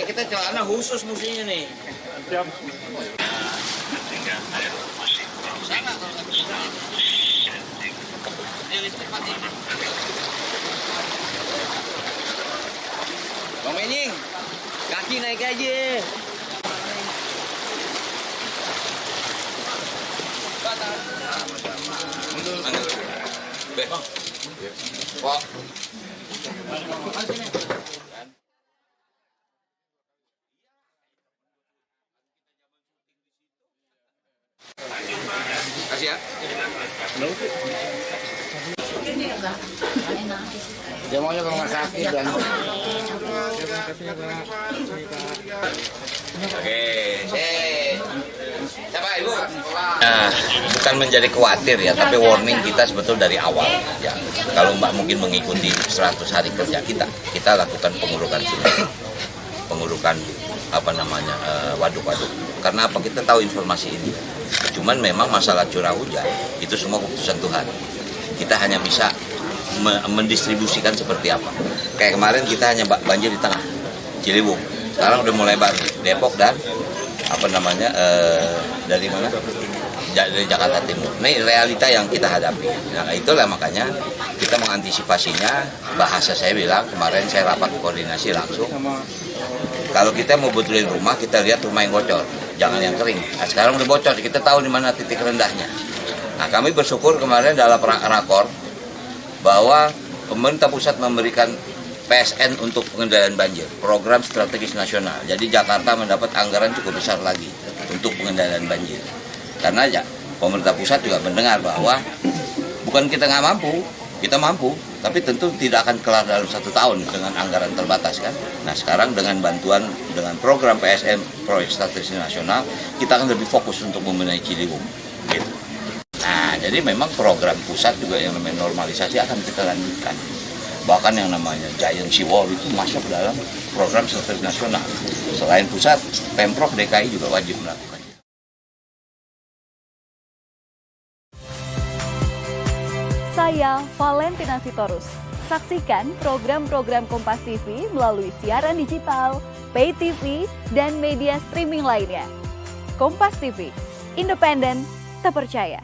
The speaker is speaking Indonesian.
kita celana khusus musimnya nih. Siap. Sana kalau nggak bisa. Ini listrik mati. Bang Menying, kaki naik aja. Beh, Pak. Kasih ya. Dia maunya ke rumah sakit kan. Oke, siapa Ibu? Nah, bukan menjadi khawatir ya, tapi warning kita sebetulnya dari awal. Ya, kalau Mbak mungkin mengikuti 100 hari kerja kita lakukan pengurukan sungai, pengurukan waduk-waduk. Karena apa? Kita tahu informasi ini. Cuman memang masalah curah hujan itu semua keputusan Tuhan. Kita hanya bisa mendistribusikan seperti apa. Kayak kemarin kita hanya banjir di tengah Ciliwung. Sekarang udah mulai baru Depok dan dari mana? Dari Jakarta Timur. Ini realita yang kita hadapi. Nah, itulah makanya kita mengantisipasinya. Bahasa saya bilang kemarin saya rapat koordinasi langsung. Kalau kita mau betulin rumah, kita lihat rumah yang bocor, jangan yang kering. Nah, sekarang udah bocor, kita tahu di mana titik rendahnya. Nah, kami bersyukur kemarin dalam rakor bahwa pemerintah pusat memberikan PSN untuk pengendalian banjir, program strategis nasional. Jadi Jakarta mendapat anggaran cukup besar lagi untuk pengendalian banjir. Karena ya, pemerintah pusat juga mendengar bahwa bukan kita nggak mampu, kita mampu, tapi tentu tidak akan kelar dalam 1 tahun dengan anggaran terbatas kan. Nah sekarang dengan bantuan, dengan program PSN, proyek strategis nasional, kita akan lebih fokus untuk membenahi Ciliwung. Gitu. Nah jadi memang program pusat juga yang namanya normalisasi akan kita lanjutkan. Bahkan yang namanya Giant Seawall itu masuk dalam program strategis nasional. Selain pusat, Pemprov DKI juga wajib melakukan. Saya Valentina Sitorus. Saksikan program-program Kompas TV melalui siaran digital, pay TV, dan media streaming lainnya. Kompas TV, independen, terpercaya.